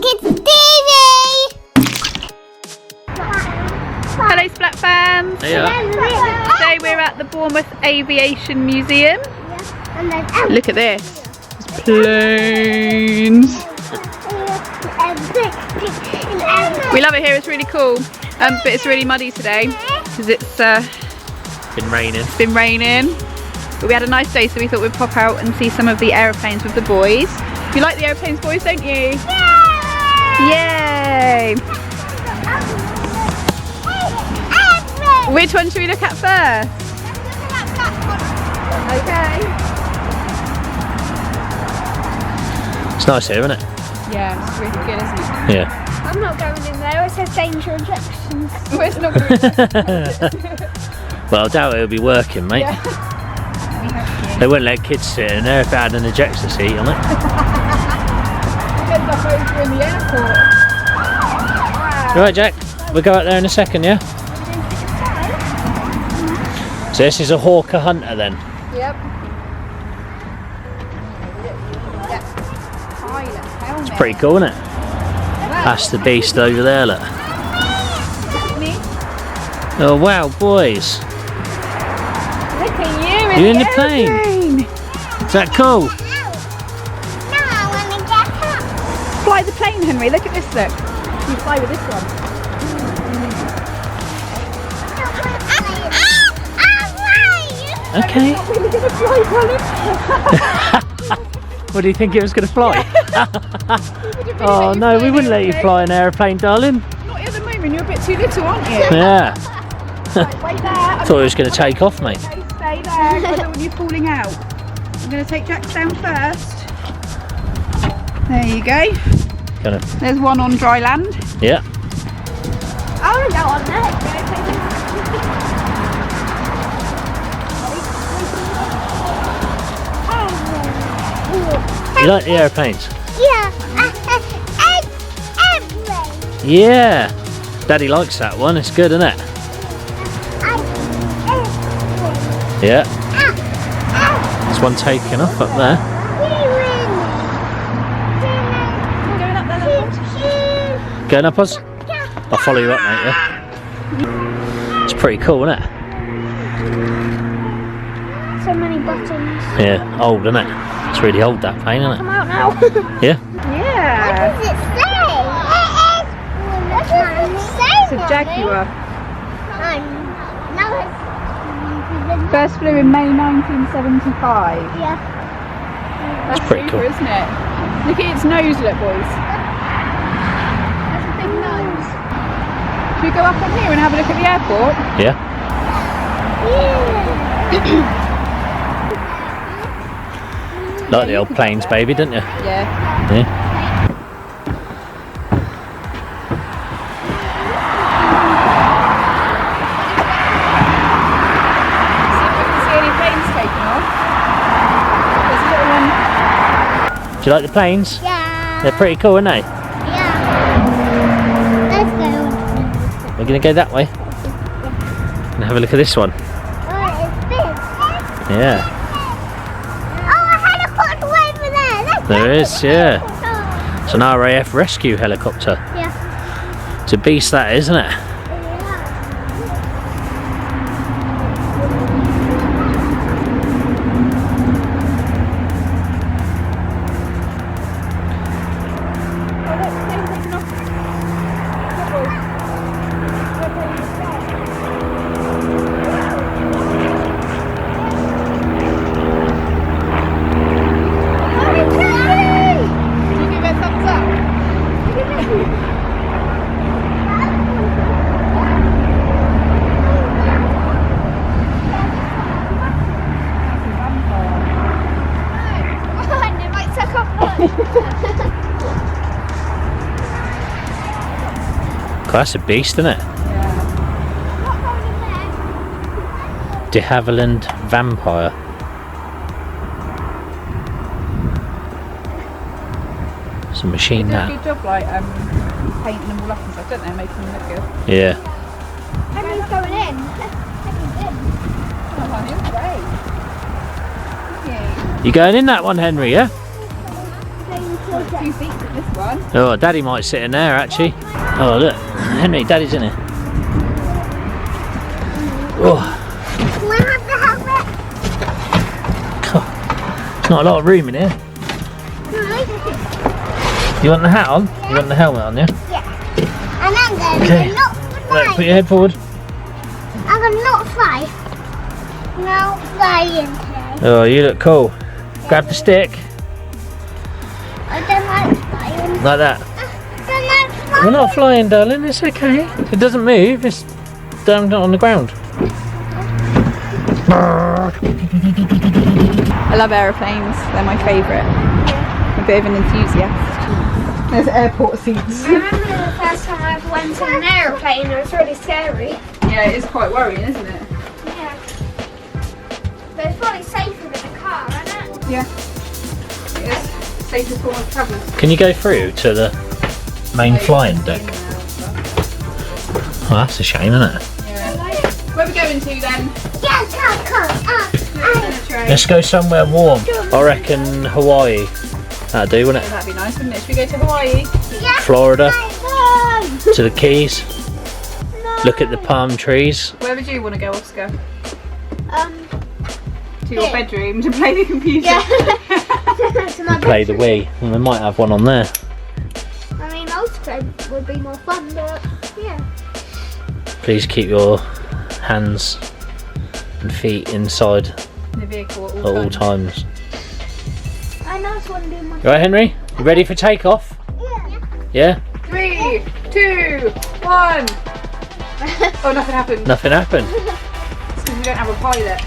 Kids TV! Hello Splat fans! Today we're at the Bournemouth Aviation Museum. Look at this. There's planes. We love it here, it's really cool. But it's really muddy today because it's been raining. But we had a nice day, so we thought we'd pop out and see some of the aeroplanes with the boys. You like the aeroplanes, boys, don't you? Yay! Which one should we look at first? Okay. It's nice here, isn't it? Yeah, it's really good, isn't it? Yeah. I'm not going in there, it says danger injections. Well, it's not good. Well, I doubt it'll be working, mate. Yeah. They wouldn't let kids sit in there if it had an ejector seat on it. End up over in the airport. Wow. Right, Jack, we'll go out there in a second, yeah? So this is a Hawker Hunter then? Yep. It's pretty cool, isn't it? That's the beast over there, look. Oh wow, boys. Look at you You're in the plane. Is that cool? No, I want to get up. Fly the plane, Henry. Look at this, look. You fly with this one. Okay. It's not really going to fly, What do you think it was going to fly? Oh no, we wouldn't let you fly an aeroplane, darling. Not at the moment, you're a bit too little, aren't you? Yeah. Right, wait there. Thought it was going to take off, mate. Okay, stay there. I don't want you falling out. I'm going to take Jax down first. There you go. Gonna. There's one on dry land. Yeah. I want to go on there. You like the aeroplanes? Yeah. Airplane. Yeah. Daddy likes that one. It's good, isn't it? Yeah. There's one taking off up there. Going up there, Leopold? Going up, Oz? I'll follow you up, mate, yeah? It's pretty cool, isn't it? So many buttons. Yeah, old, isn't it? It's really old, that plane, isn't Come it? out now. Yeah? Yeah. What does it say? What does it say? It's a Jaguar. No, it's... First flew in May 1975. Yeah. That's pretty super, cool. isn't it? Look at its nose, look, boys. That's a big nose. Should we go up on here and have a look at the airport? Yeah? Yeah. Like the old planes, baby, didn't you? Yeah. Yeah. See any planes taking off? There's a little one. Do you like the planes? Yeah. They're pretty cool, aren't they? Yeah. Let's go. We're going to go that way. And have a look at this one. What is this? Yeah. Oh, a helicopter over there. Let's There is, yeah. go. It's an RAF rescue helicopter. Yeah. It's a beast, that is, isn't it? God, that's a beast, isn't it? De Havilland Vampire. It's a machine, They do a that. good job, like painting them all up and stuff, don't they? Making them look good. Yeah. Henry's going in. Oh, honey, great. Thank you. You going in that one, Henry, yeah? Thank 2 seats in this one. Oh, Daddy might sit in there actually. Oh look, Henry, Daddy's in here. Oh, Can I have the helmet? there's not a lot of room in here. You want the hat on? You want the helmet on, yeah? Yeah. And I'm going Okay. to not Right, fly. put your head forward. I'm going to not fly. No flying today. Oh, you look cool. Grab the stick, I don't like flying. like that. I don't like flying. We're not flying, darling, it's okay. It doesn't move, it's down on the ground. I love aeroplanes, they're my favourite. I'm a bit of an enthusiast. There's airport seats. I remember the first time I went on an aeroplane, it was really scary. Yeah, it is quite worrying, isn't it? Yeah. But it's probably safer than a car, isn't it? Yeah. It is. Safest form of travel. Can you go through to the main flying deck? Oh, that's a shame, isn't it? Yeah. Where are we going to then? Yeah, come. Let's go somewhere warm. I reckon Hawaii. That'd do, wouldn't it? That'd be nice, wouldn't it? Should we go to Hawaii? Yeah. Florida, No. to the Keys. Look at the palm trees. Where would you want to go, Oscar? To your Here. bedroom to play the computer? Yeah. To my Play the bedroom. Wii. And they might have one on there. I mean, multiplayer would be more fun, but yeah. Please keep your hands and feet inside In the vehicle at at all times. I know I want to do my. Right, Henry? You ready for takeoff? Yeah. Yeah? 3, 2, 1. Oh, nothing happened. Nothing happened. It's because we don't have a pilot.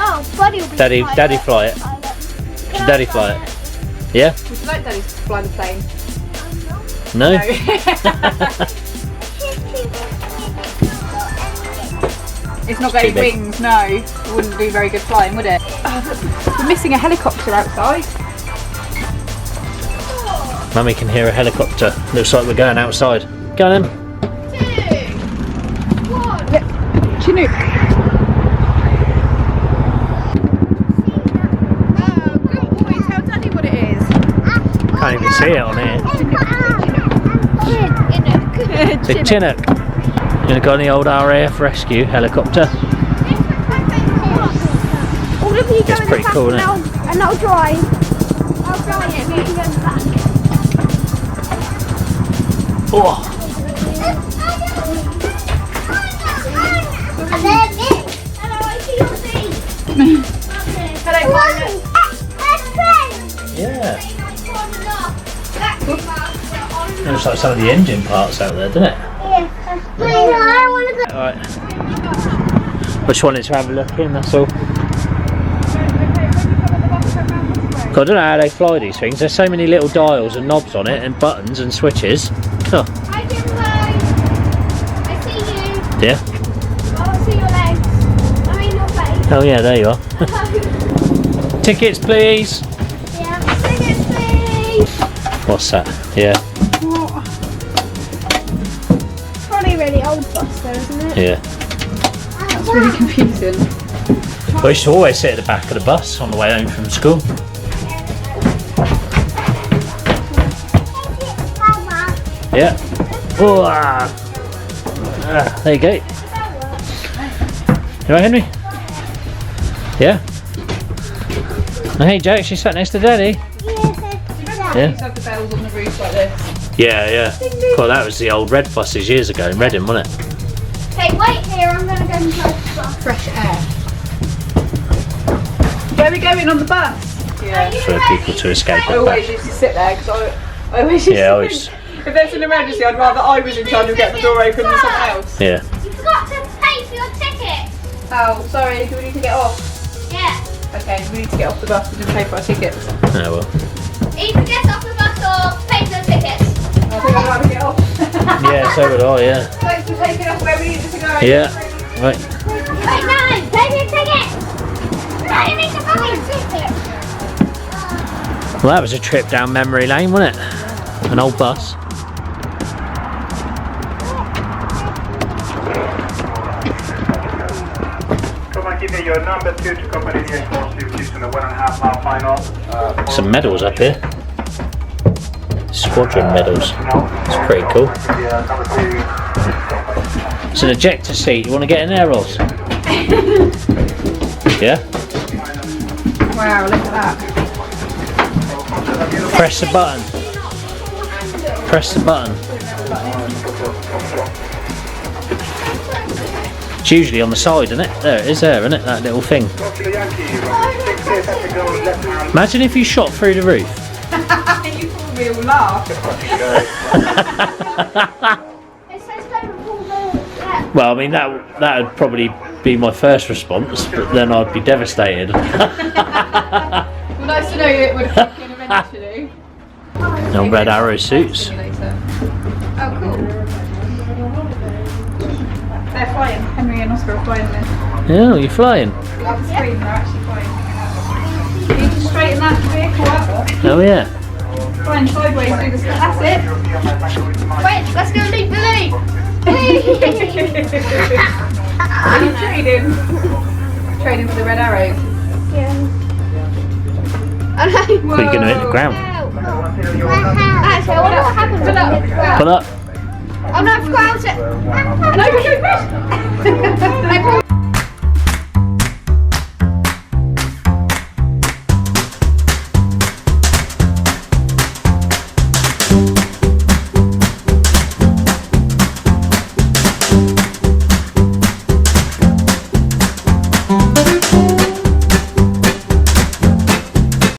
Oh, Buddy will be Daddy, the pilot. Daddy fly it. Should Daddy fly it? Yeah? Would you like Daddy to fly the plane? No? No. It's not got too any big. wings, no. It wouldn't be very good flying, would it? We're missing a helicopter outside. Mummy can hear a helicopter. Looks like we're going outside. Go on then. Chinook. Oh, good boy. Tell Daddy what it is. Can't even see it on here. It's a Chinook. You got any old RAF rescue helicopter? All of you go It's in the pretty back cool, and isn't I'll drive. I'll drive it, you can go in the back. Oh, Hello, I see your feet. Hello, pilot. yeah. Looks like some of the engine parts out there, doesn't it? I want to go. Alright. I just wanted to have a look in, that's all. God, I don't know how they fly these things. There's so many little dials and knobs on it and buttons and switches. Oh, Hi, Jimbo. I see you. yeah. Oh, I see your legs. I mean your face. Oh yeah, there you are. Tickets please. Yeah. Tickets, please. What's that? Yeah, Probably really old bus though, isn't it? yeah. It's really confusing. I used to always sit at the back of the bus on the way home from school. Yeah. Oh, there you go. You right, Henry? Yeah. Oh, hey, Jack, she sat next to Daddy. Yeah. Just have the bells on the roof like this. Yeah, yeah. Well, that was the old red buses years ago in Reading, wasn't it? Hey, wait here. I'm going to go and try the bus. Fresh air. Where are we going on the bus? Yeah. For people to escape I it always back. used to sit there because I always used Yeah, to always. If there's an emergency, I'd rather I was in charge of getting the door open than someone else. Yeah. You forgot to pay for your ticket. Oh, sorry, do we need to get off? Yeah. Okay, we need to get off the bus and just pay for our tickets. Oh, well. Either get off the bus or pay for your tickets. I think I'd rather get off. Yeah, so would I, yeah. Thanks for taking us where we needed to go. Yeah. Right. Wait, no. Pay for your ticket. No, you need to pay for your ticket. Well, that was a trip down memory lane, wasn't it? An old bus. Come and give me your number 2 to company the explosive kids in the 1.5 mile final. Some medals up here. Squadron medals. It's pretty cool. It's an ejector seat. You want to get in there, Ross? Yeah? Wow, look at that. Press the button. Press the button. It's usually on the side, isn't it? There it is, there, isn't it? That little thing. Imagine if you shot through the roof. You probably will laugh. It says don't pull the Well, I mean, that would probably be my first response, but then I'd be devastated. Well, nice to know it would kick in eventually. No red arrow suits. Simulator. Oh, cool. They're flying. Henry and Oscar are flying this. Yeah, you're flying. Up the screen, they're actually flying. You need to straighten that vehicle up. Oh yeah. Flying sideways through the sky. That's it. Wait, let's go leap the leap. Are you training? Training for the red arrow. Oh no. But you're going to hit the ground. Actually, I wonder what happened. Pull up. Pull up. Oh no, I forgot how to. No, go, go, go.